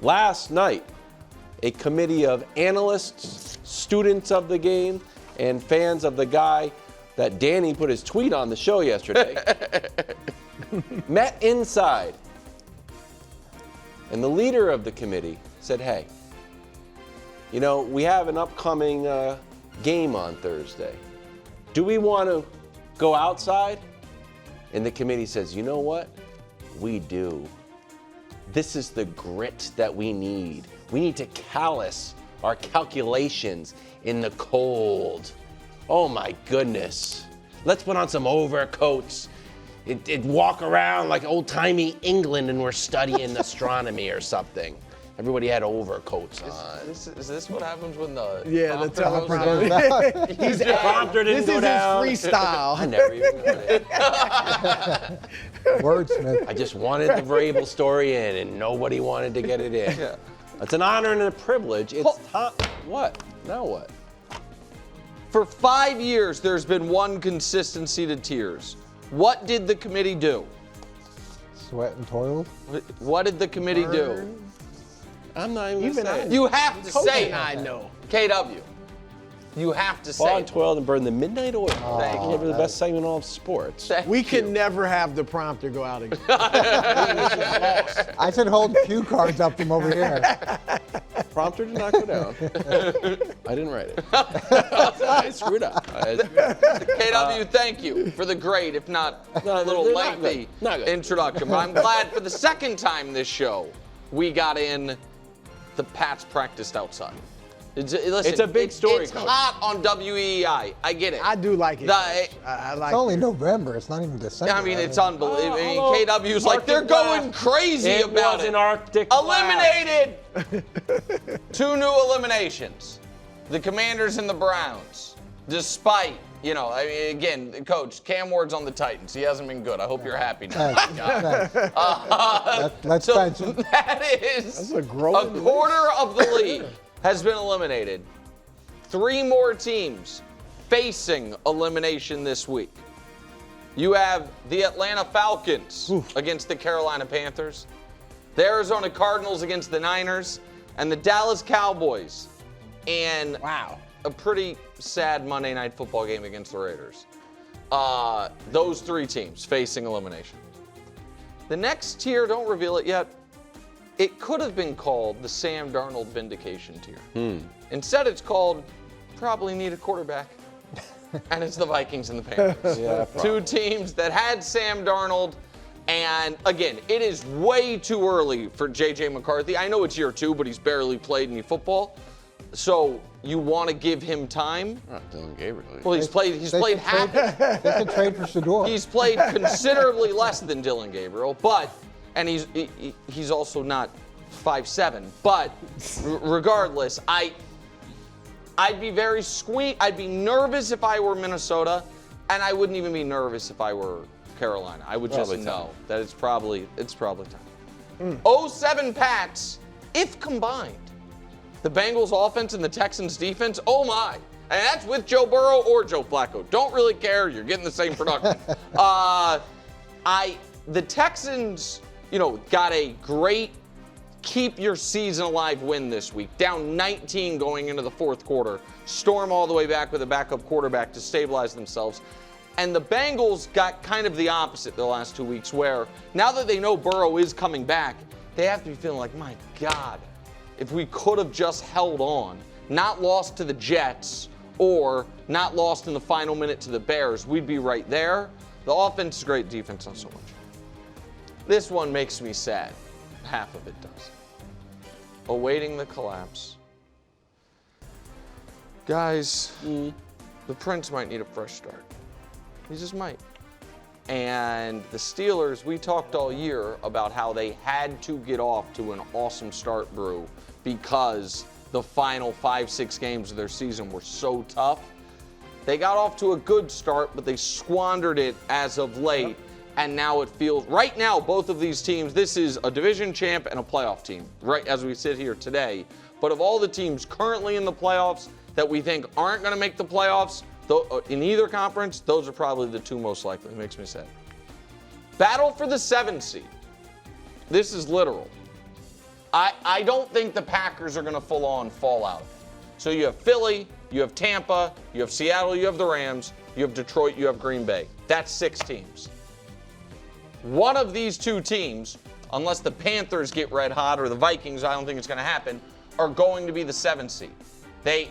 last night, a committee of analysts, students of the game, and fans of the guy that Danny put his tweet on the show yesterday met inside. And the leader of the committee said, hey, you know, we have an upcoming game on Thursday. Do we want to go outside? And the committee says, you know what? We do. This is the grit that we need. We need to callous our calculations in the cold. Oh my goodness. Let's put on some overcoats and walk around like old-timey England and we're studying astronomy or something. Everybody had overcoats on. Is this what happens when the the prompter teleprompter. The prompter didn't go down. This is his freestyle. I never even got it. Wordsmith. I just wanted the Vrabel story in, and nobody wanted to get it in. Yeah. It's an honor and a privilege. It's what? Now what? For 5 years, there's been one consistency to tears. What did the committee do? Sweat and toil. What did the committee do? I'm not even going to say it. You have to say it. I know. KW. You have to say Fought it. and toiled and burned the midnight oil. Thank you. Never the best segment in all of sports. We can never have the prompter go out again. I said hold cue cards up from over here. Prompter did not go down. I didn't write it. I screwed up. KW, thank you for the great, if not a little they're lengthy not good. introduction. But I'm glad for the second time this show, we got in the Pats practiced outside. Listen, It's a big story, It's Coach. hot on WEI. I get it. I do like it. I like It's only November. It's not even December. I mean, it's unbelievable. I mean, Although KW's like, they're Arctic going blast. crazy It about was it. an Arctic blast. Eliminated! 2 new eliminations. The Commanders and the Browns. Despite, you know, I mean, again, Coach, Cam Ward's on the Titans. He hasn't been good. I hope you're happy now. Let's So bench him. that is That's a growing quarter of the league has been eliminated. 3 more teams facing elimination this week. You have the Atlanta Falcons against the Carolina Panthers, the Arizona Cardinals against the Niners, and the Dallas Cowboys. And a pretty sad Monday Night Football game against the Raiders. Those 3 teams facing elimination. The next tier, don't reveal it yet, it could have been called the Sam Darnold vindication tier. Instead, it's called probably need a quarterback. And it's the Vikings and the Panthers. Yeah, 2 teams that had Sam Darnold. And again, it is way too early for J.J. McCarthy. I know it's year 2, but he's barely played any football. So you want to give him time. Not Dylan Gabriel. Well, he's played half. They can trade for Shador. He's played considerably less than Dylan Gabriel, and he's also not 5'7". But regardless, I'd be very I'd be nervous if I were Minnesota, and I wouldn't even be nervous if I were Carolina. I would just know that it's probably time. 07 Pats, if combined, the Bengals offense and the Texans defense, oh my. And that's with Joe Burrow or Joe Flacco. Don't really care. You're getting the same production. The Texans, got a great keep your season alive win this week. Down 19 going into the 4th quarter. Storm all the way back with a backup quarterback to stabilize themselves. And the Bengals got kind of the opposite the last 2 weeks, where now that they know Burrow is coming back, they have to be feeling like, my God, if we could have just held on, not lost to the Jets or not lost in the final minute to the Bears, we'd be right there. The offense is great, defense not so much. This one makes me sad. Half of it does. Awaiting the collapse. Guys, the Prince might need a fresh start. He just might. And the Steelers, we talked all year about how they had to get off to an awesome start, Brew, because the final 5-6 games of their season were so tough. They got off to a good start, but they squandered it as of late. And now it feels, right now, both of these teams, this is a division champ and a playoff team, right as we sit here today. But of all the teams currently in the playoffs that we think aren't going to make the playoffs, in either conference, those are probably the 2 most likely. It makes me sad. Battle for the 7th seed. This is literal. I don't think the Packers are going to full-on fall out. So you have Philly, you have Tampa, you have Seattle, you have the Rams, you have Detroit, you have Green Bay. That's 6 teams. One of these 2 teams, unless the Panthers get red hot or the Vikings, I don't think it's going to happen, are going to be the 7th seed. They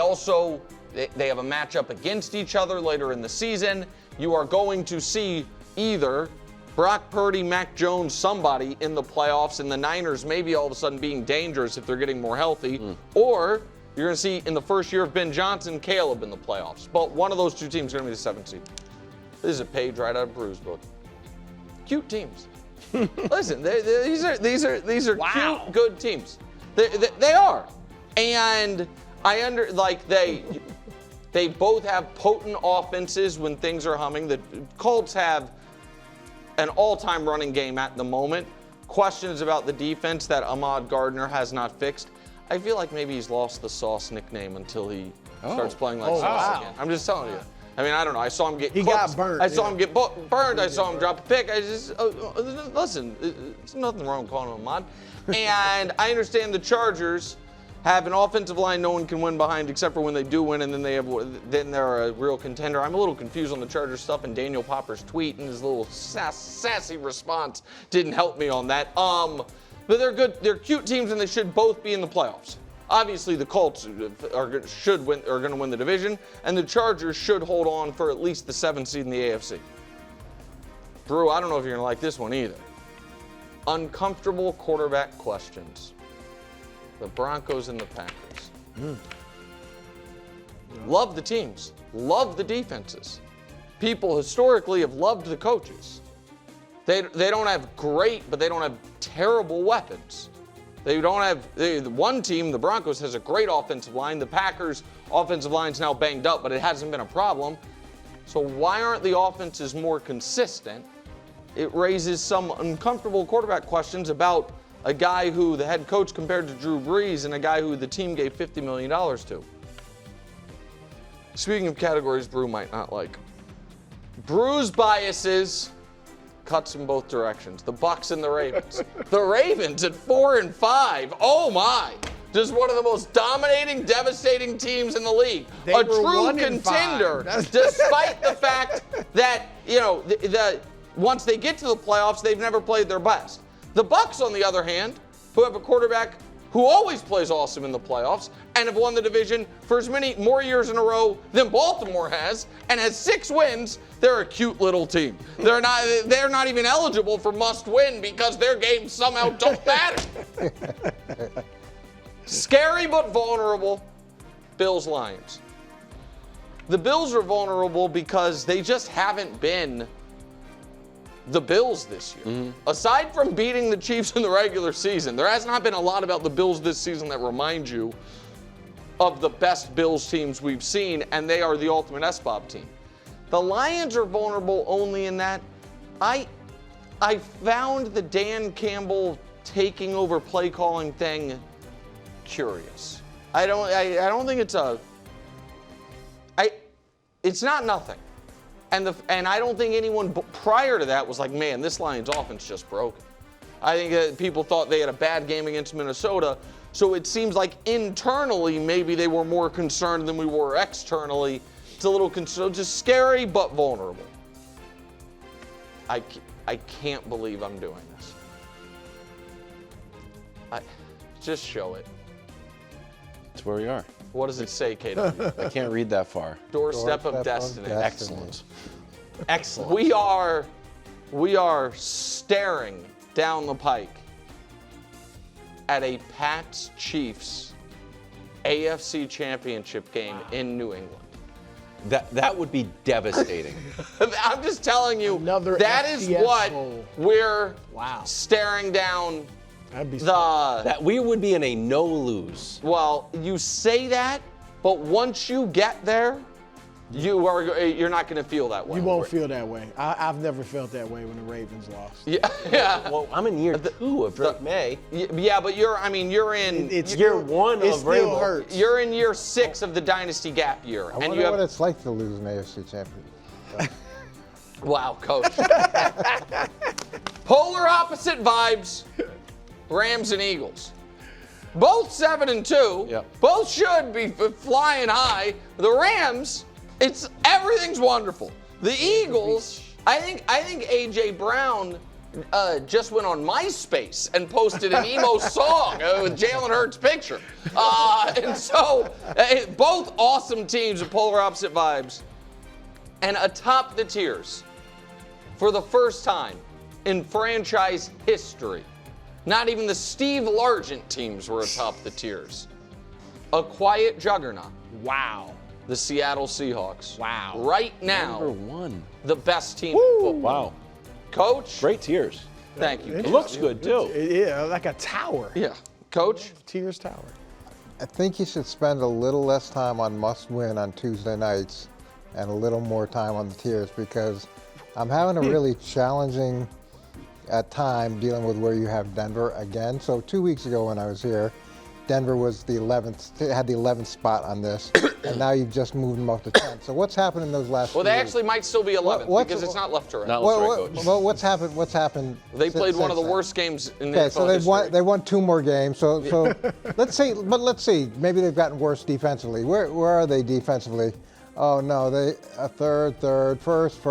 have a matchup against each other later in the season. You are going to see either Brock Purdy, Mac Jones, somebody in the playoffs, and the Niners maybe all of a sudden being dangerous if they're getting more healthy, or you're going to see in the first year of Ben Johnson, Caleb in the playoffs. But one of those 2 teams is going to be the 7th seed. This is a page right out of Brew's book. Cute teams. Listen, these are cute, good teams. They are, and they both have potent offenses when things are humming. The Colts have an all-time running game at the moment. Questions about the defense that Ahmad Gardner has not fixed. I feel like maybe he's lost the Sauce nickname until he starts playing like Sauce again. I'm just telling you. I mean, I don't know. I saw him get cooked. Got burnt. I saw him get burned. I saw him drop a pick. Listen, there's nothing wrong with calling him Ahmad. And I understand the Chargers have an offensive line no one can win behind except for when they do win, and then they're a real contender. I'm a little confused on the Chargers stuff, and Daniel Popper's tweet and his little sassy response didn't help me on that. But they're good. They're cute teams, and they should both be in the playoffs. Obviously, the Colts are going to win the division, and the Chargers should hold on for at least the 7th seed in the AFC. Brew, I don't know if you're going to like this one either. Uncomfortable quarterback questions. The Broncos and the Packers. Love the teams. Love the defenses. People historically have loved the coaches. They don't have great, but they don't have terrible weapons. They don't have one team, the Broncos, has a great offensive line. The Packers' offensive line's now banged up, but it hasn't been a problem. So why aren't the offenses more consistent? It raises some uncomfortable quarterback questions about a guy who the head coach compared to Drew Brees and a guy who the team gave $50 million to. Speaking of categories Brew might not like. Brew's biases cuts in both directions. The Bucs and the Ravens. The Ravens at 4-5. Oh my! Just one of the most dominating, devastating teams in the league. A true contender, despite the fact that, once they get to the playoffs, they've never played their best. The Bucs, on the other hand, who have a quarterback who always plays awesome in the playoffs and have won the division for as many more years in a row than Baltimore has, and has 6 wins, they're a cute little team. They're not even eligible for must-win because their games somehow don't matter. Scary but vulnerable, Bills-Lions. The Bills are vulnerable because they just haven't been the Bills this year. Aside from beating the Chiefs in the regular season, there has not been a lot about the Bills this season that remind you of the best Bills teams we've seen, and they are the ultimate SBOB team. The Lions are vulnerable only in that I found the Dan Campbell taking over play calling thing curious. I don't think it's not nothing. And I don't think anyone prior to that was like, man, this Lions offense just broken. I think that people thought they had a bad game against Minnesota, so it seems like internally maybe they were more concerned than we were externally. It's a little just scary but vulnerable. I can't believe I'm doing this. Just show it. That's where we are. What does it say, KW? I can't read that far. Doorstep of destiny. Excellent. Excellent. We are staring down the pike at a Pats-Chiefs AFC Championship game in New England. That would be devastating. I'm just telling you, Another that FTF is what bowl. we're staring down. That'd be That we would be in a no-lose. Well, you say that, but once you get there, you're not going to feel that way. You won't feel that way. I've never felt that way when the Ravens lost. Yeah. Well, I'm in year 2 of Drake May. Yeah, but you're in. It's year 1 it of still Rabel. hurts. You're in year 6 of the dynasty gap year, I wonder what it's like to lose an AFC championship. Wow, coach. Polar opposite vibes. Rams and Eagles. Both 7-2. Yep. Both should be flying high. The Rams, everything's wonderful. The Eagles, I think AJ Brown just went on MySpace and posted an emo song with Jalen Hurts' picture. And so, both awesome teams with polar opposite vibes. And atop the tiers, for the first time in franchise history, not even the Steve Largent teams were atop the tiers. A quiet juggernaut. Wow. The Seattle Seahawks. Wow. Right now, Number one. the best team in football. Wow. Coach? Great tiers. Thank you. It looks good, too. Yeah, like a tower. Yeah. Coach? Tears Tower. I think you should spend a little less time on must-win on Tuesday nights and a little more time on the tiers, because I'm having a really challenging time dealing with where you have Denver again. So 2 weeks ago when I was here, Denver was the 11th, had the 11th spot on this, and now you've just moved them up to 10th. So what's happened in those last Well, few they weeks? actually might still be 11th because it's not left to right. Not left to right, Coach. Well, what's happened? They played one of the since then? worst games in the Okay, NFL so history. they won 2 more games. So let's see. Maybe they've gotten worse defensively. Where are they defensively? Oh no, they third, first.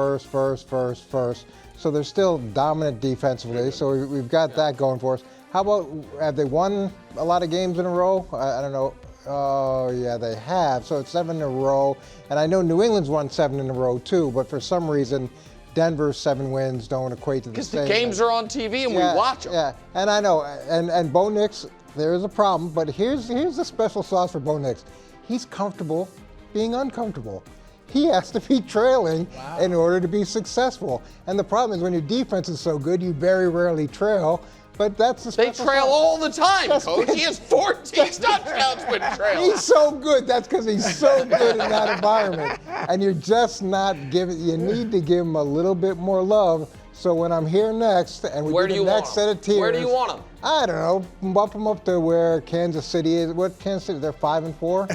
So they're still dominant defensively. So we've got that going for us. How about, have they won a lot of games in a row? I don't know. Oh yeah, they have. So it's 7 in a row. And I know New England's won 7 in a row too, but for some reason, Denver's 7 wins don't equate to the Because same. the games are on TV and we watch them. Yeah, and I know. And Bo Nix, there is a problem, but here's the special sauce for Bo Nix. He's comfortable being uncomfortable. He has to be trailing in order to be successful. And the problem is when your defense is so good, you very rarely trail. But that's the They special trail sauce. all the time, Coach. He has 14 touchdowns with trail. He's so good. That's because he's so good in that environment. And you're just not giving. You need to give him a little bit more love. So when I'm here next, and we Where do do the you next want set him? of tiers, Where do you want him? I don't know. Bump them up to where Kansas City is. What Kansas City? They're 5-4.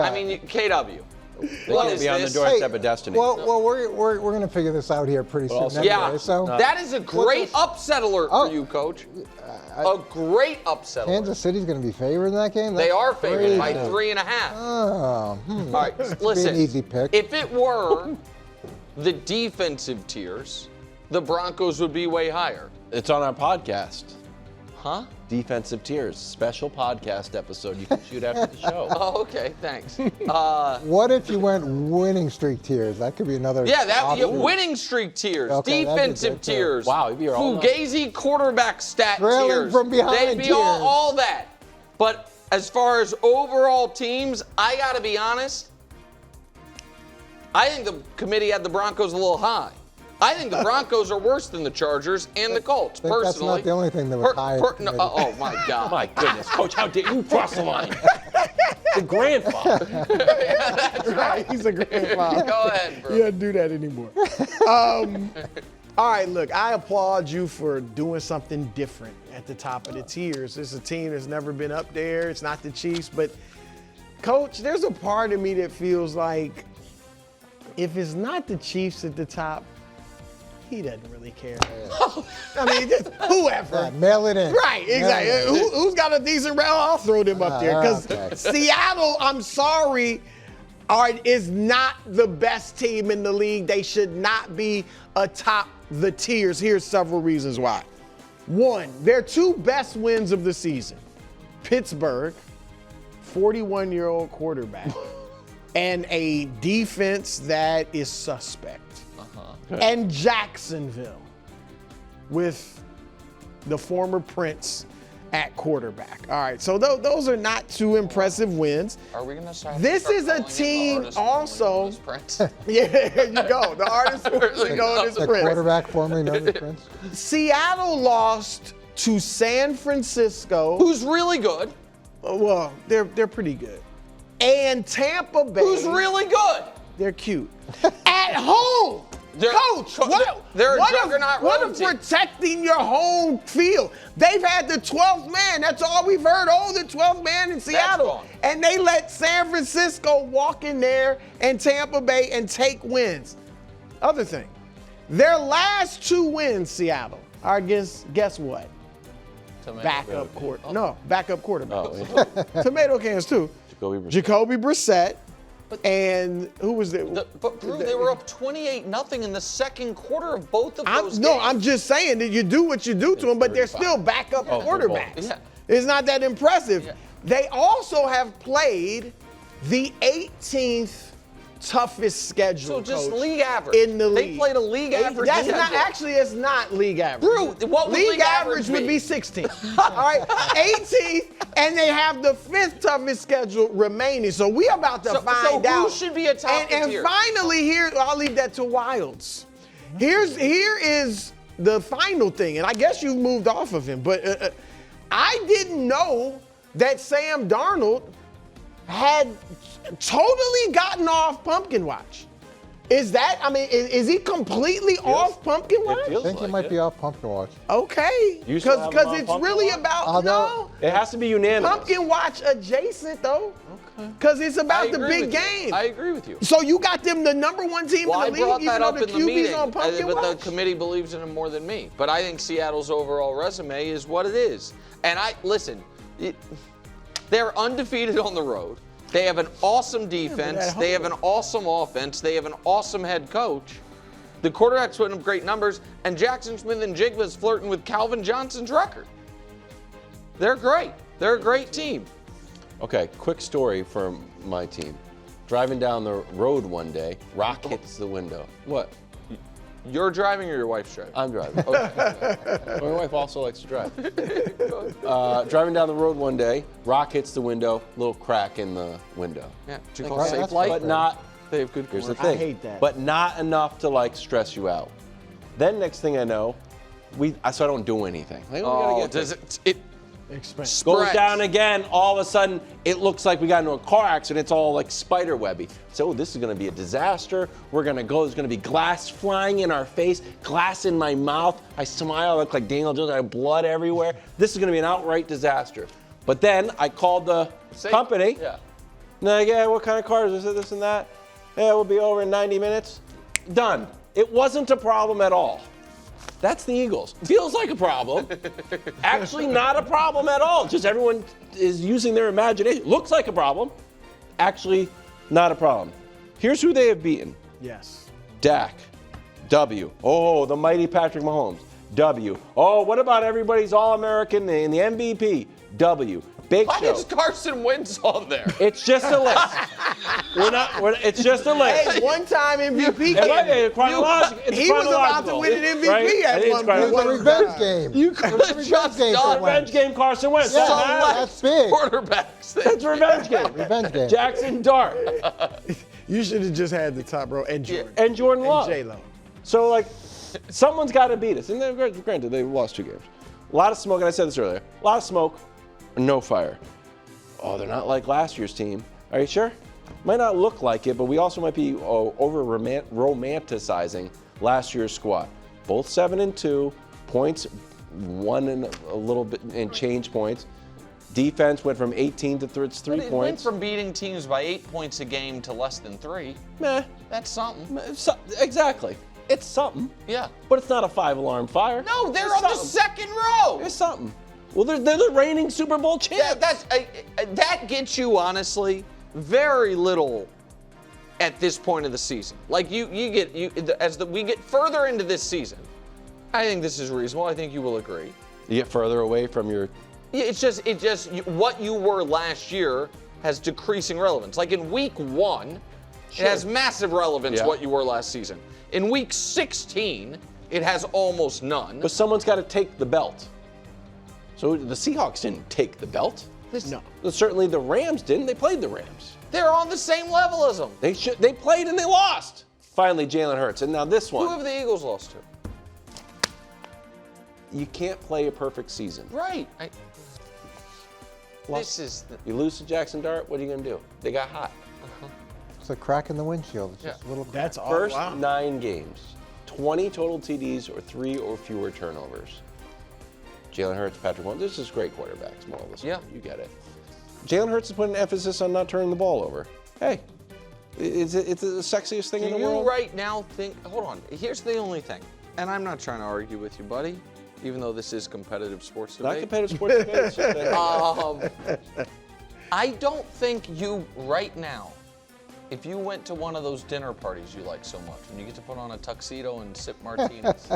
I mean, KW. They What can't is be on the this? doorstep of destiny. Well, we're going to figure this out here pretty soon. also- Anyway, Yeah, so that is a great upset alert Oh. for you, Coach. A great upset alert. Kansas City's going to be favored in that game. They That's are favored by crazy. 3.5. Oh, All right, Be listen. an easy pick. If it were the defensive tiers, the Broncos would be way higher. It's on our podcast. Huh? Defensive Tiers, special podcast episode you can shoot after the show. Oh, okay, thanks. What if you went winning streak tiers? That could be another. Yeah, option. winning streak tiers, Okay, that'd be defensive good, too. tiers, Wow, you'd be all night. Fugazi quarterback stat Trailing tiers. from behind They'd be tiers. all that. But as far as overall teams, I got to be honest, I think the committee had the Broncos a little high. I think the Broncos are worse than the Chargers and the Colts, I think personally. that's not the only thing that was high. at the No, committee. oh, my God. My goodness, Coach, how dare you cross the line? The grandfather. Right, he's a grandfather. Go ahead, bro. You don't do that anymore. All right, look, I applaud you for doing something different at the top of the tiers. This is a team that's never been up there. It's not the Chiefs, but Coach, there's a part of me that feels like if it's not the Chiefs at the top, he doesn't really care. I mean, just whoever. Yeah, mail it in. Right, exactly. Who's got a decent round? I'll throw them up there. Because Okay. Seattle, I'm sorry, is not the best team in the league. They should not be atop the tiers. Here's several reasons why. One, their 2 best wins of the season. Pittsburgh, 41-year-old quarterback, and a defense that is suspect. And Jacksonville with the former Prince at quarterback. All right, so those are not 2 impressive wins. Are we going to start? This is a team also. Yeah, there you go. The artist formerly known as The Prince. quarterback formerly known as Prince. Seattle lost to San Francisco. Who's really good? Well, they're pretty good. And Tampa Bay. Who's really good? They're cute. At home. Coach, they're a what juggernaut what road of team. protecting your home field? They've had the 12th man. That's all we've heard. Oh, the 12th man in Seattle. gone. And they let San Francisco walk in there and Tampa Bay and take wins. Other thing, their last 2 wins, Seattle, are against, guess what? backup quarterback. No, backup quarterback. Oh, yeah. Tomato cans too. Jacoby Brissett. And who was there? But Drew, they were up 28-0 in the second quarter of both of those games. No, I'm just saying that you do what you do to them, but they're still backup quarterbacks. Yeah. It's not that impressive. Yeah. They also have played the 18th toughest schedule. So just Coach, league average. in the league. They played a league average. That's schedule. not actually. It's not league average. Drew, what would league average would be 16. All right, 18th, and they have the 5th toughest schedule remaining. So we about to find out. Who should be a top And tier? finally, here I'll leave that to Wilds. Here is the final thing, and I guess you've moved off of him, but I didn't know that Sam Darnold had totally gotten off pumpkin watch. Is that, I mean, is he completely off pumpkin watch? I think he might be off pumpkin watch. Okay, You still have him because on it's pumpkin really watch? about, no, It has to be unanimous. pumpkin watch adjacent though. Okay. Because it's about the big game. I agree with you. So you got them the number 1 team Well, I in the league, brought even that though up the in the QB's meeting, on pumpkin but watch? the committee believes in him more than me. But I think Seattle's overall resume is what it is. And they're undefeated on the road. They have an awesome defense. They have an awesome offense. They have an awesome head coach. The quarterback's putting up great numbers, and Jackson Smith and Jigba's flirting with Calvin Johnson's record. They're great. They're a great team. Okay, quick story from my team. Driving down the road one day, rock hits the window. What? You're driving or your wife's driving? I'm driving. Okay. My wife also likes to drive. Driving down the road one day, rock hits the window, little crack in the window. Yeah. Do you call Safe that's Light? But not, They have good here's the commercials. thing. I hate that. But not enough to like stress you out. Then next thing I know, so I don't do anything. Like, we gotta get does this. it Expensive. Goes spreads. down again, all of a sudden it looks like we got into a car accident. It's all like spider webby. So this is gonna be a disaster. We're gonna go, there's gonna be glass flying in our face, glass in my mouth. I smile, I look like Daniel Jones, I have blood everywhere. This is gonna be an outright disaster. But then I called the company. Yeah. And they're like, yeah, what kind of cars is it, this and that? Yeah, we'll be over in 90 minutes. Done. It wasn't a problem at all. That's the Eagles. Feels like a problem. Actually, not a problem at all. Just everyone is using their imagination. Looks like a problem. Actually, not a problem. Here's who they have beaten. Yes. Dak, W. Oh, the mighty Patrick Mahomes, W. Oh, what about everybody's All-American and the MVP, W. Big Why Show. is Carson Wentz on there? It's just a list. It's just a list. Hey, one-time MVP. It's chronological. He was about to win an MVP at one point. It's a revenge game. You could It's a have revenge just game for done Revenge game, Carson Wentz. Yeah, Doesn't matter. that's big. quarterbacks. That's a revenge game. Revenge game. Jackson Dart You should have just had the top row and Jordan. and Jordan Love. J-Lo. So, like, someone's got to beat us. And then, granted, they lost 2 games. A lot of smoke, and I said this earlier. A lot of smoke, no fire. Oh, they're not like last year's team. Are you sure? Might not look like it, but we also might be over romanticizing last year's squad. Both 7-2, points 1 and a little bit and change points. Defense went from 18 to 3 But it went points. from beating teams by 8 points a game to less than 3. Meh. That's something. Exactly. It's something. Yeah. But it's not a 5-alarm fire. No, they're It's on the something. second row. It's something. Well, they're the reigning Super Bowl champs. That gets you, honestly, very little at this point of the season. Like we get further into this season, I think this is reasonable. I think you will agree. You get further away from your. Yeah, it's just what you were last year has decreasing relevance. Like in week 1, Sure. it has massive relevance Yeah. what you were last season. In week 16, it has almost none. But someone's got to take the belt. So the Seahawks didn't take the belt. No. Certainly the Rams didn't. They played the Rams. They're on the same level as them. They played and they lost. Finally, Jalen Hurts. And now this Who one. have the Eagles lost to? You can't play a perfect season. Right. You lose to Jackson Dart, what are you going to do? They got hot. It's a crack in the windshield. It's just a little. That's all. First Wow. 9 games, 20 total TDs or 3 or fewer turnovers. Jalen Hurts, Patrick Mahomes, this is great quarterbacks, more or less. Yeah. You get it. Jalen Hurts is putting emphasis on not turning the ball over. Hey, it's the sexiest thing in Do the you world. right now think, hold on, here's the only thing, and I'm not trying to argue with you, buddy. even though this is competitive sports Not debate. competitive sports debate. It's just that- I don't think you, right now, if you went to one of those dinner parties you like so much, and you get to put on a tuxedo and sip martinis,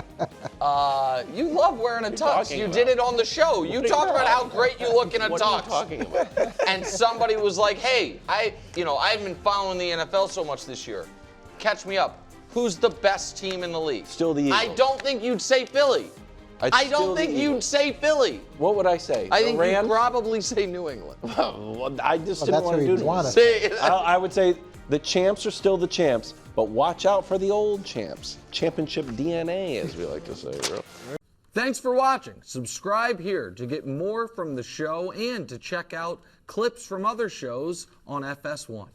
you love wearing a tux. talking You about? did it on the show. You talked about how great you look in a What tux. are you talking about? And somebody was like, "Hey, I've been following the NFL so much this year. Catch me up. Who's the best team in the league?" Still the Eagles. I don't think you'd say Philly. I don't think you'd say Philly. What would I say? I The think Rams? you'd probably say New England. Well, I just Well, didn't that's want who to do you'd this. want to See, I would say the champs are still the champs, but watch out for the old champs. Championship DNA, as we like to say. Thanks for watching. Subscribe here to get more from the show and to check out clips from other shows on FS1.